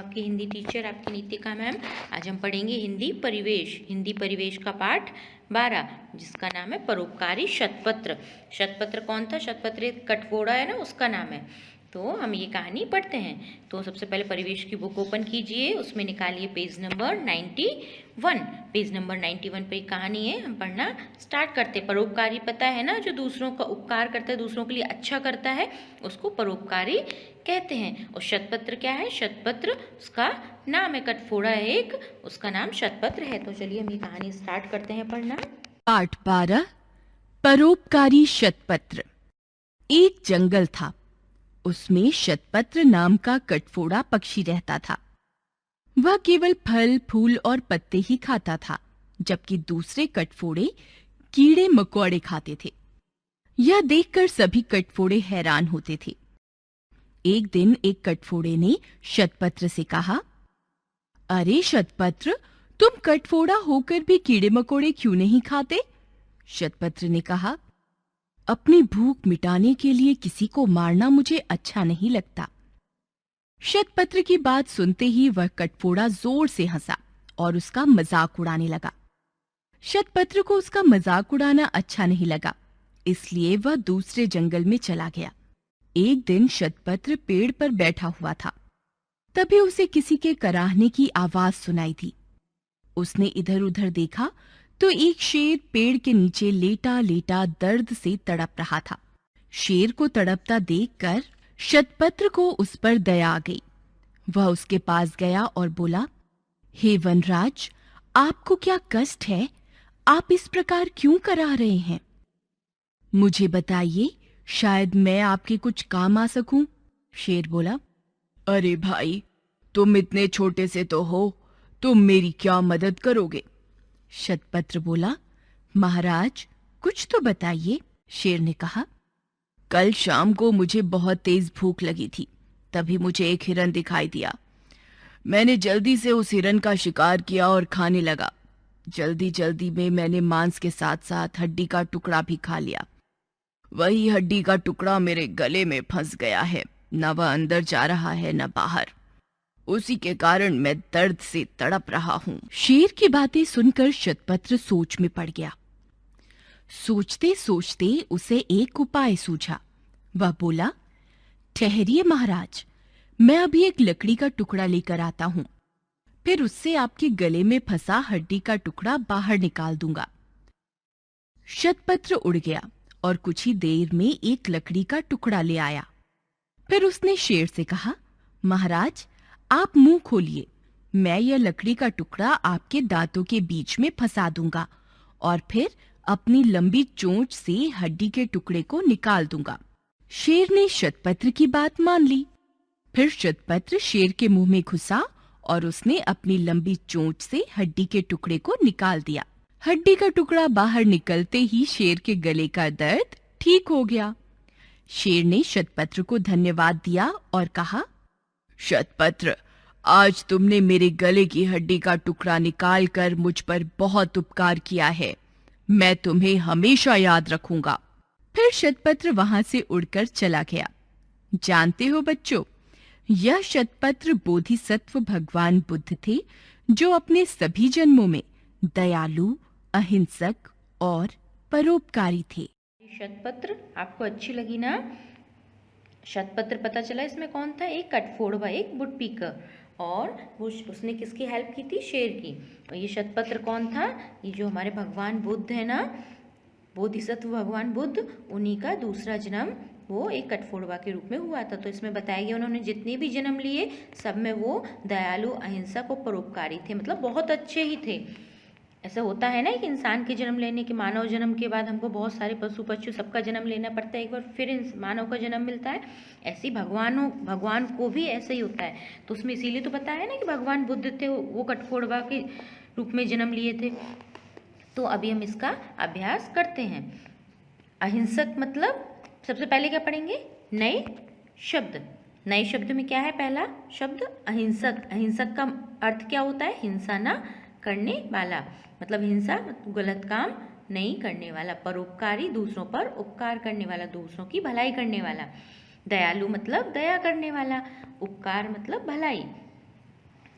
आपकी हिंदी टीचर, आपकी नीतिका मैम। आज हम पढ़ेंगे हिंदी परिवेश का पाठ 12, जिसका नाम है परोपकारी शतपत्र। शतपत्र कौन था? शतपत्र एक कटघोड़ा है ना, उसका नाम है। तो हम ये कहानी पढ़ते हैं। तो सबसे पहले परिवेश की बुक ओपन कीजिए, उसमें निकालिए पेज नंबर 91। पेज नंबर 91 पे कहानी है, हम पढ़ना स्टार्ट करते हैं। परोपकारी पता है ना, जो दूसरों का उपकार करता है, दूसरों के लिए अच्छा करता है, उसको परोपकारी कहते हैं। और शतपत्र क्या है? शतपत्र उसका नाम है, कटफोड़ा है एक, उसका नाम शतपत्र है। तो चलिए हम ये कहानी स्टार्ट करते हैं पढ़ना। पाठ 12 परोपकारी शतपत्र। एक जंगल था, उसमें शतपत्र नाम का कटफोड़ा पक्षी रहता था। वह केवल फल फूल और पत्ते ही खाता था, जबकि दूसरे कटफोड़े कीड़े मकोड़े खाते थे। यह देखकर सभी कटफोड़े हैरान होते थे। एक दिन एक कटफोड़े ने शतपत्र से कहा, अरे शतपत्र, तुम कटफोड़ा होकर भी कीड़े मकोड़े क्यों नहीं खाते? शतपत्र ने कहा, अपनी भूख मिटाने के लिए किसी को मारना मुझे अच्छा नहीं लगता। शतपत्र की बात सुनते ही वह कटफोड़ा जोर से हंसा और उसका मजाक उड़ाने लगा। शतपत्र को उसका मजाक उड़ाना अच्छा नहीं लगा, इसलिए वह दूसरे जंगल में चला गया। एक दिन शतपत्र पेड़ पर बैठा हुआ था, तभी उसे किसी के कराहने की आवाज सुनाई दी। उसने इधर उधर देखा तो एक शेर पेड़ के नीचे लेटा लेटा दर्द से तड़प रहा था। शेर को तड़पता देखकर शतपत्र को उस पर दया आ गई। वह उसके पास गया और बोला, हे वनराज, आपको क्या कष्ट है? आप इस प्रकार क्यों करा रहे हैं? मुझे बताइए, शायद मैं आपके कुछ काम आ सकूं। शेर बोला, अरे भाई, तुम इतने छोटे से तो हो, तुम मेरी क्या मदद करोगे? शतपत्र बोला, महाराज कुछ तो बताइए। शेर ने कहा, कल शाम को मुझे बहुत तेज भूख लगी थी, तभी मुझे एक हिरन दिखाई दिया। मैंने जल्दी से उस हिरन का शिकार किया और खाने लगा। जल्दी जल्दी में मैंने मांस के साथ साथ हड्डी का टुकड़ा भी खा लिया। वही हड्डी का टुकड़ा मेरे गले में फंस गया है, न वह अंदर जा रहा है न बाहर। उसी के कारण मैं दर्द से तड़प रहा हूं। शेर की बातें सुनकर शतपत्र सोच में पड़ गया। सोचते सोचते उसे एक उपाय सूझा। वह बोला, ठहरिए महाराज, मैं अभी एक लकड़ी का टुकड़ा लेकर आता हूं, फिर उससे आपके गले में फंसा हड्डी का टुकड़ा बाहर निकाल दूंगा। शतपत्र उड़ गया और कुछ ही देर में एक लकड़ी का टुकड़ा ले आया। फिर उसने शेर से कहा, महाराज आप मुंह खोलिए, मैं यह लकड़ी का टुकड़ा आपके दांतों के बीच में फंसा दूंगा और फिर अपनी लंबी चोंच से हड्डी के टुकड़े को निकाल दूंगा। शेर ने शतपत्र की बात मान ली। फिर शतपत्र शेर के मुंह में घुसा और उसने अपनी लंबी चोंच से हड्डी के टुकड़े को निकाल दिया। हड्डी का टुकड़ा बाहर निकलते ही शेर के गले का दर्द ठीक हो गया। शेर ने शतपत्र को धन्यवाद दिया और कहा, शतपत्र, आज तुमने मेरे गले की हड्डी का टुकड़ा निकालकर मुझ पर बहुत उपकार किया है। मैं तुम्हें हमेशा याद रखूंगा। फिर शतपत्र वहां से उड़कर चला गया। जानते हो बच्चों, यह शतपत्र बोधिसत्व भगवान बुद्ध थे, जो अपने सभी जन्मों में दयालु, अहिंसक और परोपकारी थे। शतपत्र आपको अच्छी लगी ना? शतपत्र पता चला इसमें कौन था? एक कटफोड़वा, एक वुडपीकर। और वो उसने किसकी हेल्प की थी? शेर की। और ये शतपत्र कौन था? ये जो हमारे भगवान बुद्ध है ना, बोधिसत्व भगवान बुद्ध, उन्हीं का दूसरा जन्म वो एक कटफोड़वा के रूप में हुआ था। तो इसमें बताया गया उन्होंने जितने भी जन्म लिए, सब में वो दयालु, अहिंसक और परोपकारी थे, मतलब बहुत अच्छे ही थे। ऐसा होता है ना कि इंसान के जन्म लेने के, मानव जन्म के बाद हमको बहुत सारे पशु पक्षी सबका जन्म लेना पड़ता है, एक बार फिर मानव का जन्म मिलता है। ऐसे ही भगवान को भी ऐसा ही होता है। तो उसमें इसीलिए तो बताया ना कि भगवान बुद्ध थे, वो कटफोड़वा के रूप में जन्म लिए थे। तो अभी हम इसका अभ्यास करते हैं। अहिंसक मतलब सबसे पहले क्या पढ़ेंगे? नए शब्द। नए शब्द में क्या है? पहला शब्द अहिंसक। अहिंसक का अर्थ क्या होता है? हिंसा ना करने वाला, मतलब हिंसा गलत काम नहीं करने वाला। परोपकारी, दूसरों पर उपकार करने वाला, दूसरों की भलाई करने वाला। दयालु मतलब दया करने वाला। उपकार मतलब भलाई।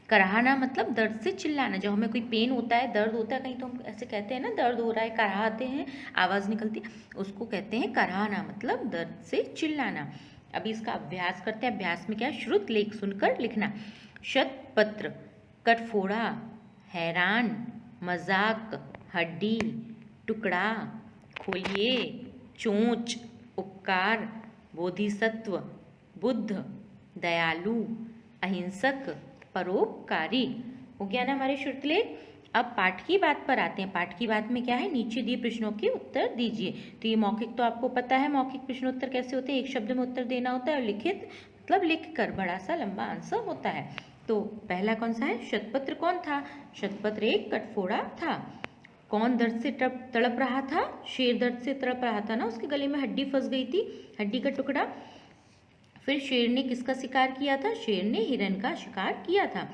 कराहना मतलब दर्द से चिल्लाना। जब हमें कोई पेन होता है, दर्द होता है कहीं, तो हम ऐसे कहते हैं ना, दर्द हो रहा है, कराहते हैं, आवाज़ निकलती है, उसको कहते हैं कराहना, मतलब दर्द से चिल्लाना। अभी इसका अभ्यास करते हैं। अभ्यास में क्या है, श्रुत लेख सुनकर लिखना। शतपत्र, कटफोड़ा, हैरान, मजाक, हड्डी, टुकड़ा, खोलिए, चोंच, उपकार, बोधिसत्व, बुद्ध, दयालु, अहिंसक, परोपकारी। हो गया ना हमारे श्रुतलेख। अब पाठ की बात पर आते हैं। पाठ की बात में क्या है, नीचे दिए प्रश्नों के उत्तर दीजिए। तो ये मौखिक तो आपको पता है, मौखिक प्रश्नोत्तर कैसे होते हैं, एक शब्द में उत्तर देना होता है, और लिखित मतलब लिख कर बड़ा सा लंबा आंसर होता है। तो पहला कौन सा है, शतपत्र कौन था, शतपत्र एक कटफोड़ा था। कौन दर्द से तड़प रहा था, शेर दर्द से तड़प रहा था ना, उसके गले में हड्डी फंस गई थी, हड्डी का टुकड़ा। फिर शेर ने किसका शिकार किया था, शेर ने हिरन का शिकार किया था।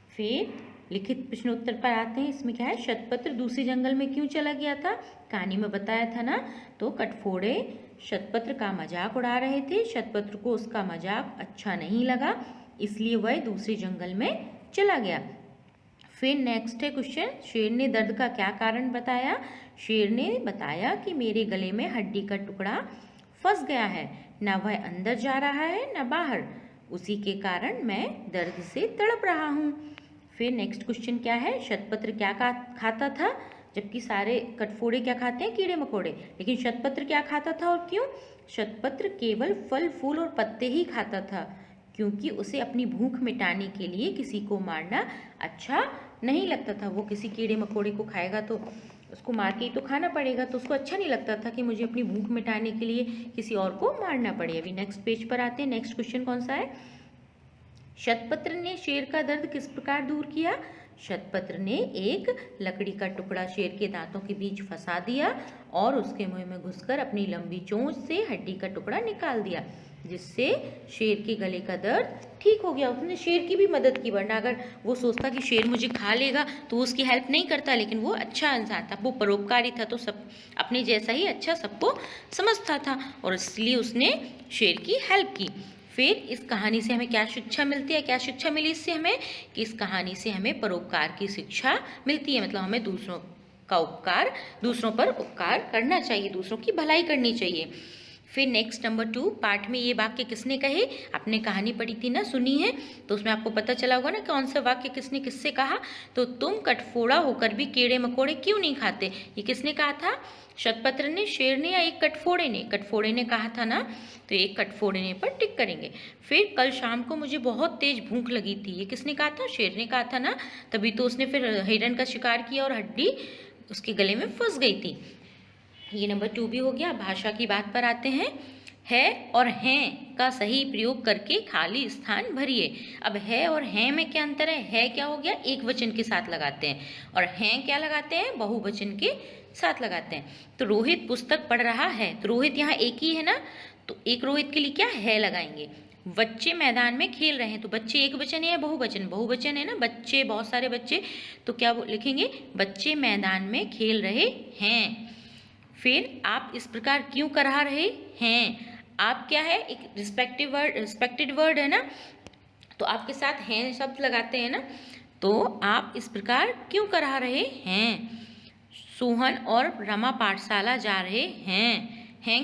फिर लिखित प्रश्नोत्तर पर आते हैं। इसमें क्या है, शतपत्र दूसरे जंगल में क्यों चला गया था, कहानी में बताया था ना। तो कटफोड़े शतपत्र का मजाक उड़ा रहे थे, शतपत्र को उसका मजाक अच्छा नहीं लगा, इसलिए वह दूसरे जंगल में चला गया। फिर नेक्स्ट है क्वेश्चन, शेर ने दर्द का क्या कारण बताया, शेर ने बताया कि मेरे गले में हड्डी का टुकड़ा फंस गया है, न वह अंदर जा रहा है न बाहर, उसी के कारण मैं दर्द से तड़प रहा हूँ। फिर नेक्स्ट क्वेश्चन क्या है, शतपत्र क्या खाता था, जबकि सारे कटफोड़े क्या खाते हैं, कीड़े मकोड़े, लेकिन शतपत्र क्या खाता था और क्यों, शतपत्र केवल फल फूल और पत्ते ही खाता था, क्योंकि उसे अपनी भूख मिटाने के लिए किसी को मारना अच्छा नहीं लगता था। वो किसी कीड़े मकोड़े को खाएगा तो उसको मार के ही तो खाना पड़ेगा, तो उसको अच्छा नहीं लगता था कि मुझे अपनी भूख मिटाने के लिए किसी और को मारना पड़े। अभी नेक्स्ट पेज पर आते हैं। नेक्स्ट क्वेश्चन कौन सा है, शतपत्र ने शेर का दर्द किस प्रकार दूर किया, शतपत्र ने एक लकड़ी का टुकड़ा शेर के दांतों के बीच फंसा दिया और उसके मुंह में घुसकर अपनी लंबी चोंच से हड्डी का टुकड़ा निकाल दिया, जिससे शेर के गले का दर्द ठीक हो गया। उसने शेर की भी मदद की, वरना अगर वो सोचता कि शेर मुझे खा लेगा तो वो उसकी हेल्प नहीं करता, लेकिन वो अच्छा इंसान था, वो परोपकारी था, तो सब अपने जैसा ही अच्छा सबको समझता था और इसलिए उसने शेर की हेल्प की। फिर इस कहानी से हमें क्या शिक्षा मिलती है, क्या शिक्षा मिली इससे हमें, कि इस कहानी से हमें परोपकार की शिक्षा मिलती है, मतलब हमें दूसरों पर उपकार करना चाहिए, दूसरों की भलाई करनी चाहिए। फिर नेक्स्ट नंबर 2, पाठ में ये वाक्य किसने कहे, आपने कहानी पढ़ी थी ना, सुनी है, तो उसमें आपको पता चला होगा ना कौन सा वाक्य किसने किससे कहा। तो तुम कटफोड़ा होकर भी कीड़े मकोड़े क्यों नहीं खाते, ये किसने कहा था, शतपत्र ने, शेर ने या एक कटफोड़े ने, कटफोड़े ने कहा था ना, तो एक कटफोड़े ने पर टिक करेंगे। फिर कल शाम को मुझे बहुत तेज भूख लगी थी, ये किसने कहा था, शेर ने कहा था ना, तभी तो उसने फिर हिरन का शिकार किया और हड्डी उसके गले में फंस गई थी। ये नंबर 2 भी हो गया। भाषा की बात पर आते हैं। है और हैं का सही प्रयोग करके खाली स्थान भरिए। अब है और हैं में क्या अंतर है क्या हो गया, एक वचन के साथ लगाते हैं, और हैं क्या लगाते हैं, बहुवचन के साथ लगाते हैं। तो रोहित पुस्तक पढ़ रहा है, तो रोहित यहाँ एक ही है ना, तो एक रोहित के लिए क्या है लगाएंगे। बच्चे मैदान में खेल रहे हैं, तो बच्चे एक वचन है या बहुवचन, बहुवचन है ना, बच्चे, बहुत सारे बच्चे, तो क्या लिखेंगे, बच्चे मैदान में खेल रहे हैं। फिर आप इस प्रकार क्यों करा रहे हैं, आप क्या है, एक रिस्पेक्टेड वर्ड है ना, तो आपके साथ हैं शब्द लगाते हैं ना, तो आप इस प्रकार क्यों करा रहे हैं। सोहन और रमा पाठशाला जा रहे हैं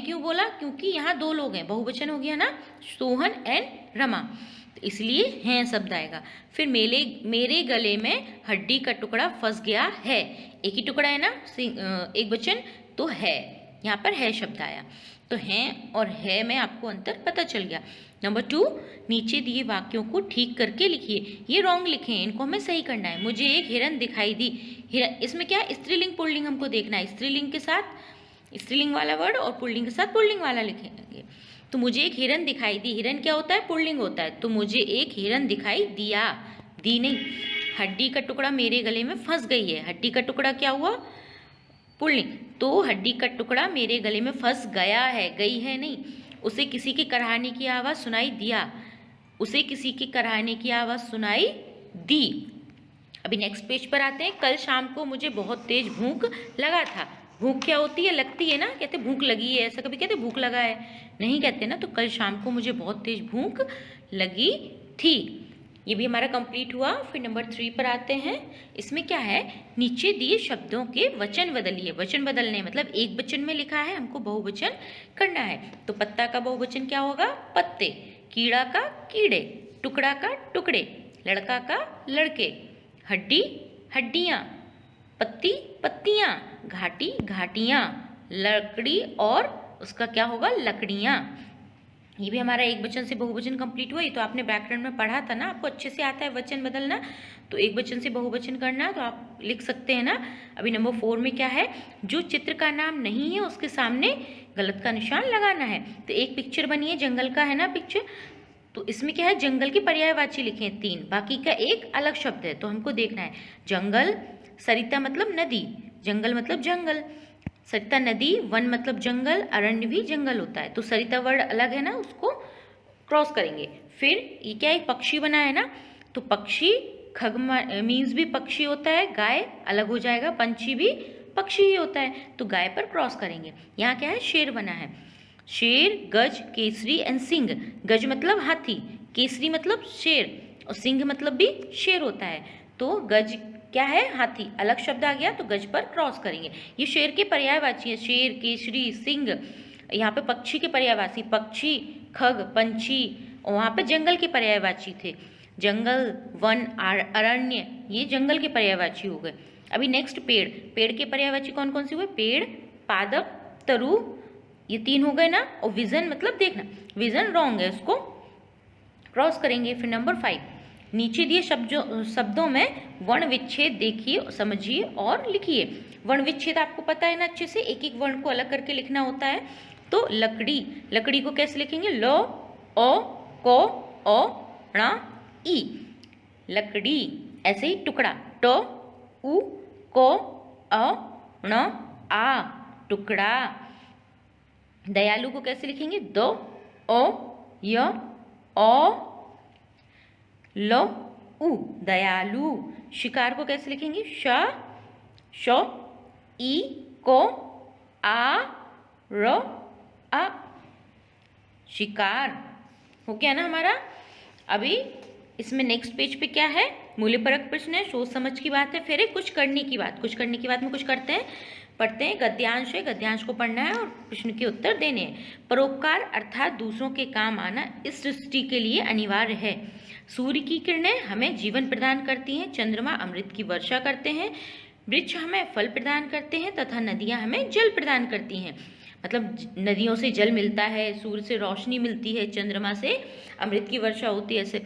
क्यों बोला, क्योंकि यहाँ 2 लोग हैं, बहुवचन हो गया ना, सोहन एंड रमा, तो इसलिए हैं शब्द आएगा। फिर मेरे गले में हड्डी का टुकड़ा फंस गया है, एक ही टुकड़ा है ना, एक वचन, तो है, यहाँ पर है शब्द आया, तो हैं और है में आपको अंतर पता चल गया। नंबर 2, नीचे दिए वाक्यों को ठीक करके लिखिए। ये रॉन्ग लिखे हैं, इनको हमें सही करना है। मुझे एक हिरन दिखाई दी, हिरन, इसमें क्या है, स्त्रीलिंग पुल्लिंग हमको देखना है, स्त्रीलिंग के साथ स्त्रीलिंग वाला वर्ड और पुल्लिंग के साथ पुल्लिंग वाला लिखेंगे। तो मुझे एक हिरन दिखाई दी, हिरन क्या होता है, पुल्लिंग होता है, तो मुझे एक हिरन दिखाई दिया, दी नहीं। हड्डी का टुकड़ा मेरे गले में फंस गई है, हड्डी का टुकड़ा क्या हुआ, पुल्लिंग, तो हड्डी का टुकड़ा मेरे गले में फंस गया है, गई है नहीं। उसे किसी के कराहने की आवाज़ सुनाई दिया, उसे किसी के कराहने की आवाज़ सुनाई दी। अभी नेक्स्ट पेज पर आते हैं। कल शाम को मुझे बहुत तेज भूख लगा था, भूख क्या होती है, लगती है ना, कहते भूख लगी है, ऐसा कभी कहते भूख लगा है, नहीं कहते ना, तो कल शाम को मुझे बहुत तेज भूख लगी थी। ये भी हमारा कंप्लीट हुआ। फिर नंबर 3 पर आते हैं। इसमें क्या है, नीचे दिए शब्दों के वचन बदलिए। वचन बदलने मतलब एक वचन में लिखा है, हमको बहुवचन करना है। तो पत्ता का बहुवचन क्या होगा, पत्ते। कीड़ा का कीड़े, टुकड़ा का टुकड़े, लड़का का लड़के, हड्डी हड्डियाँ, पत्ती पत्तियाँ, घाटी घाटियाँ, लकड़ी और उसका क्या होगा, लकड़ियाँ। ये भी हमारा एक वचन से बहुवचन कंप्लीट हुआ। ये तो आपने व्याकरण में पढ़ा था ना, आपको अच्छे से आता है वचन बदलना। तो एक वचन से बहुवचन करना तो आप लिख सकते हैं ना। अभी नंबर 4 में क्या है, जो चित्र का नाम नहीं है उसके सामने गलत का निशान लगाना है। तो एक पिक्चर बनी है, जंगल का है ना पिक्चर, तो इसमें क्या है, जंगल के पर्यायवाची लिखे हैं 3, बाकी का एक अलग शब्द है। तो हमको देखना है, जंगल, सरिता मतलब नदी, जंगल मतलब जंगल, सरिता नदी, वन मतलब जंगल, अरण्य भी जंगल होता है। तो सरिता वर्ड अलग है ना, उसको क्रॉस करेंगे। फिर ये क्या, एक पक्षी बना है ना, तो पक्षी खग मीन्स भी पक्षी होता है, गाय अलग हो जाएगा, पंछी भी पक्षी ही होता है, तो गाय पर क्रॉस करेंगे। यहाँ क्या है, शेर बना है, शेर, गज, केसरी एंड सिंह। गज मतलब हाथी, केसरी मतलब शेर, और सिंह मतलब भी शेर होता है। तो गज क्या है, हाथी, अलग शब्द आ गया तो गज पर क्रॉस करेंगे। ये शेर के पर्यायवाची है, शेर, केसरी, सिंह। यहाँ पे पक्षी के पर्यायवाची, पक्षी, खग, पंछी, और वहाँ पे जंगल के पर्यायवाची थे, जंगल, वन, अरण्य, ये जंगल के पर्यायवाची हो गए। अभी नेक्स्ट पेड़, पेड़ के पर्यायवाची कौन कौन से हुए, पेड़, पादप, तरु, ये 3 हो गए ना। और विजन मतलब देखना, विजन रॉन्ग है, उसको क्रॉस करेंगे। फिर नंबर 5, नीचे दिए शब्दों में वर्ण विच्छेद देखिए, समझिए और लिखिए। वर्ण विच्छेद आपको पता है ना अच्छे से, एक एक वर्ण को अलग करके लिखना होता है। तो लकड़ी, लकड़ी को कैसे लिखेंगे, लो, ओ, को, ओ, ण, ई, लकड़ी। ऐसे ही टुकड़ा, टो, उ, को, अ, ण, आ, टुकड़ा। दयालु को कैसे लिखेंगे, दो, ओ, य, ओ, लो, उ, दयालु। शिकार को कैसे लिखेंगे, श, शो, ई, को, आ, रो, आ, शिकार। हो गया ना हमारा। अभी इसमें नेक्स्ट पेज पे क्या है, मूल्यपरक प्रश्न है, सोच समझ की बात है, फिर है कुछ करने की बात। कुछ करने की बात में कुछ करते हैं, पढ़ते हैं। गद्यांश है, गद्यांश को पढ़ना है और प्रश्न के उत्तर देने हैं। परोपकार अर्थात दूसरों के काम आना इस सृष्टि के लिए अनिवार्य है। सूर्य की किरणें हमें जीवन प्रदान करती हैं, चंद्रमा अमृत की वर्षा करते हैं, वृक्ष हमें फल प्रदान करते हैं तथा नदियां हमें जल प्रदान करती हैं। मतलब नदियों से जल मिलता है, सूर्य से रोशनी मिलती है, चंद्रमा से अमृत की वर्षा होती है। ऐसे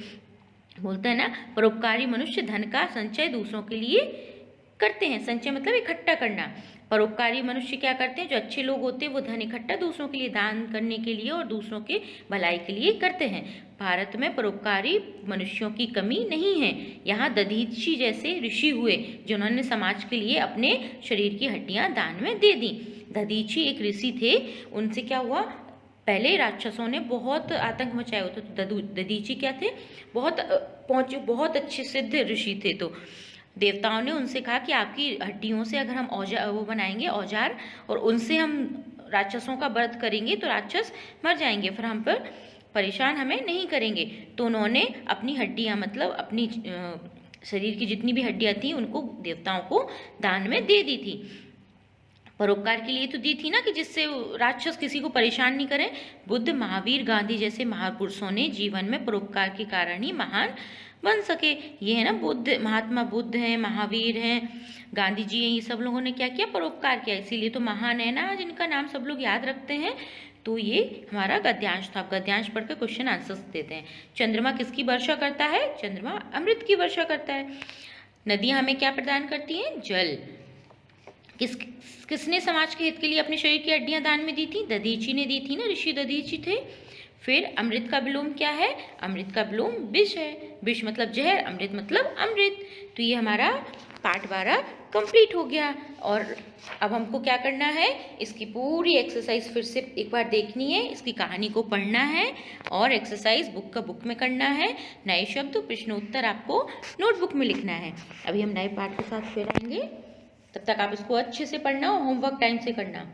बोलते हैं ना, परोपकारी मनुष्य धन का संचय दूसरों के लिए करते हैं। संचय मतलब इकट्ठा करना। परोपकारी मनुष्य क्या करते हैं, जो अच्छे लोग होते हैं वो धन इकट्ठा दूसरों के लिए, दान करने के लिए और दूसरों के भलाई के लिए करते हैं। भारत में परोपकारी मनुष्यों की कमी नहीं है। यहाँ दधीची जैसे ऋषि हुए जिन्होंने समाज के लिए अपने शरीर की हड्डियाँ दान में दे दी। दधीची एक ऋषि थे, उनसे क्या हुआ, पहले राक्षसों ने बहुत आतंक मचाया होता। तो दधीची क्या थे, बहुत अच्छे सिद्ध ऋषि थे। तो देवताओं ने उनसे कहा कि आपकी हड्डियों से अगर हम वो बनाएंगे औजार, और उनसे हम राक्षसों का वध करेंगे तो राक्षस मर जाएंगे, फिर हम पर परेशान हमें नहीं करेंगे। तो उन्होंने अपनी हड्डियां मतलब अपनी शरीर की जितनी भी हड्डियां थी उनको देवताओं को दान में दे दी थी। परोपकार के लिए तो दी थी ना, कि जिससे राक्षस किसी को परेशान नहीं करें। बुद्ध, महावीर, गांधी जैसे महापुरुषों ने जीवन में परोपकार के कारण ही महान बन सके। ये है ना, बुद्ध, महात्मा बुद्ध हैं, महावीर हैं, गांधी जी हैं, ये सब लोगों ने क्या किया, परोपकार किया, इसीलिए तो महान है ना, जिनका नाम सब लोग याद रखते हैं। तो ये हमारा गद्यांश था। गद्यांश पढ़कर क्वेश्चन आंसर्स देते हैं। चंद्रमा किसकी वर्षा करता है, चंद्रमा अमृत की वर्षा करता है। नदियां हमें क्या प्रदान करती हैं, जल। किसने समाज के हित के लिए अपने शरीर की हड्डियां दान में दी थी, दधीची ने दी थी ना, ऋषि दधीची थे। फिर अमृत का विलोम क्या है, अमृत का विलोम विष है। विष मतलब जहर, अमृत मतलब अमृत। तो ये हमारा पार्ट 12 कंप्लीट हो गया। और अब हमको क्या करना है, इसकी पूरी एक्सरसाइज फिर से एक बार देखनी है, इसकी कहानी को पढ़ना है और एक्सरसाइज बुक में करना है। नए शब्द, प्रश्न उत्तर आपको नोटबुक में लिखना है। अभी हम नए पार्ट के साथ फिर आएंगे, तब तक आप इसको अच्छे से पढ़ना और होमवर्क टाइम से करना।